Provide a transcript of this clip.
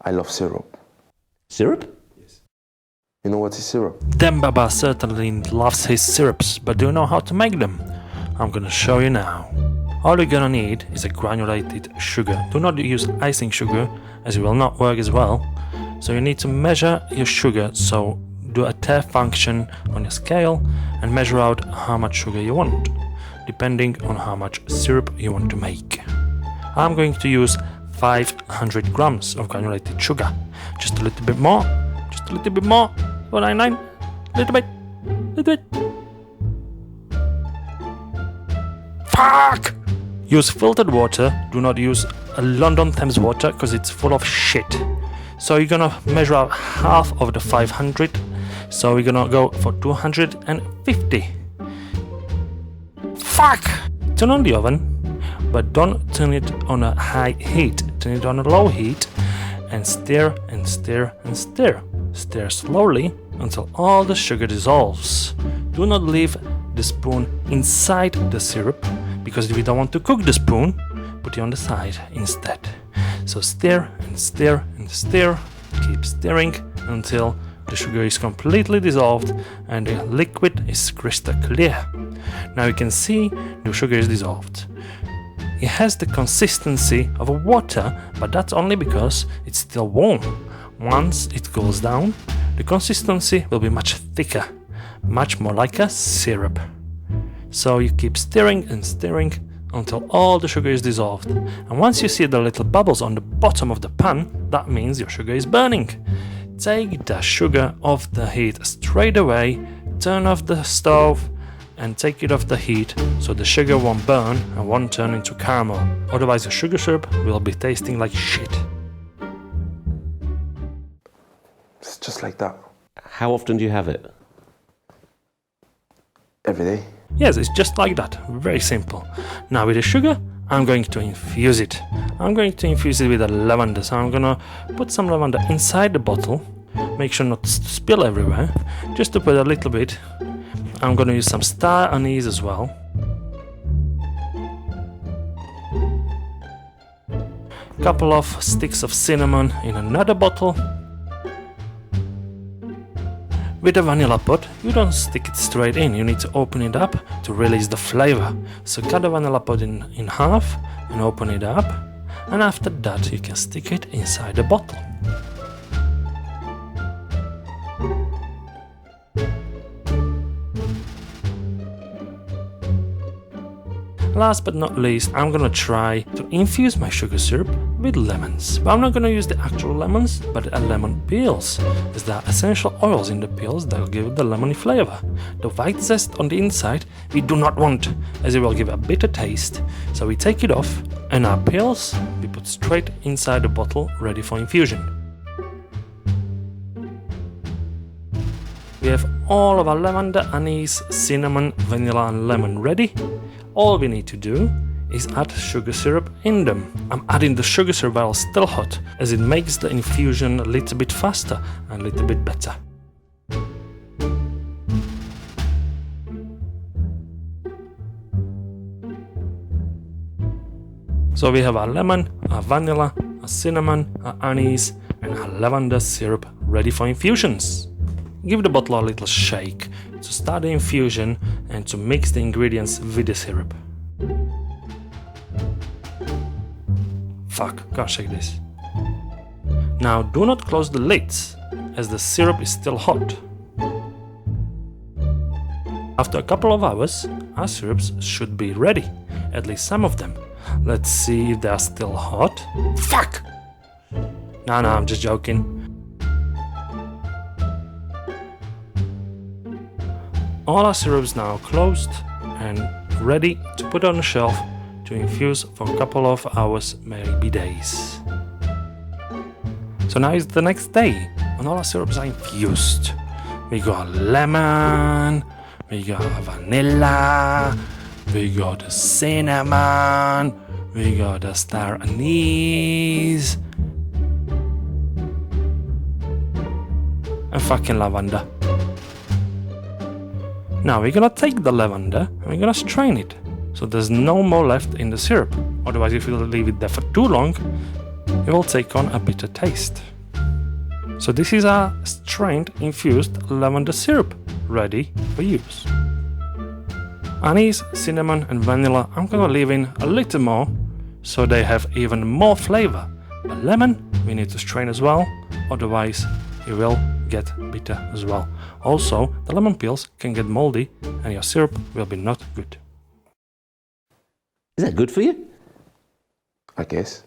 I love syrup. Syrup? Yes. You know what is syrup? Dembaba certainly loves his syrups, but do you know how to make them? I'm gonna show you now. All you're gonna need is a granulated sugar. Do not use icing sugar, as it will not work as well. So you need to measure your sugar, so do a tare function on your scale and measure out how much sugar you want, depending on how much syrup you want to make. I'm going to use 500 grams of granulated sugar. Just a little bit more, just a little bit more, 499, little bit. Fuck! Use filtered water, do not use a London Thames water because it's full of shit. So you're gonna measure out half of the 500, so we're gonna go for 250. Fuck! Turn on the oven, but don't turn it on a high heat, turn it on a low heat and stir and stir and stir. Stir slowly until all the sugar dissolves. Do not leave the spoon inside the syrup, because if you don't want to cook the spoon, put it on the side instead. So stir and stir and stir, keep stirring until the sugar is completely dissolved and the liquid is crystal clear. Now you can see the sugar is dissolved. It has the consistency of water, but that's only because it's still warm. Once it cools down, the consistency will be much thicker, much more like a syrup. So you keep stirring and stirring until all the sugar is dissolved. And once you see the little bubbles on the bottom of the pan, that means your sugar is burning. Take the sugar off the heat straight away, turn off the stove and take it off the heat so the sugar won't burn and won't turn into caramel. Otherwise the sugar syrup will be tasting like shit. It's just like that. How often do you have it? Every day. Yes, it's just like that, very simple. Now with the sugar, I'm going to infuse it. I'm going to infuse it with a lavender, so I'm gonna put some lavender inside the bottle. Make sure not to spill everywhere, just to put a little bit. I'm gonna use some star anise as well. Couple of sticks of cinnamon in another bottle. With a vanilla pod, you don't stick it straight in, you need to open it up to release the flavor. So cut the vanilla pod in half and open it up, and after that you can stick it inside the bottle. Last but not least, I'm gonna try to infuse my sugar syrup with lemons. But I'm not gonna use the actual lemons, but lemon peels, as there are essential oils in the peels that will give it the lemony flavor. The white zest on the inside we do not want, as it will give a bitter taste. So we take it off, and our peels we put straight inside the bottle, ready for infusion. We have all of our lavender, anise, cinnamon, vanilla and lemon ready. All we need to do is add sugar syrup in them. I'm adding the sugar syrup while still hot, as it makes the infusion a little bit faster and a little bit better. So we have our lemon, our vanilla, our cinnamon, our anise and our lavender syrup ready for infusions. Give the bottle a little shake to start the infusion and to mix the ingredients with the syrup. Fuck, can't shake this. Now do not close the lids, as the syrup is still hot. After a couple of hours, our syrups should be ready, at least some of them. Let's see if they are still hot. Fuck! No, I'm just joking. All our syrups now closed and ready to put on the shelf to infuse for a couple of hours, maybe days. So now it's the next day and all our syrups are infused. We got lemon, we got vanilla, we got cinnamon, we got the star anise and fucking lavender. Now we're gonna take the lavender and we're gonna strain it, so there's no more left in the syrup. Otherwise, if you leave it there for too long, it will take on a bitter taste. So this is a strained infused lavender syrup ready for use. Anise, cinnamon and vanilla I'm gonna leave in a little more so they have even more flavor. But lemon we need to strain as well, otherwise it will get bitter as well. Also, the lemon peels can get moldy and your syrup will be not good. Is that good for you? I guess.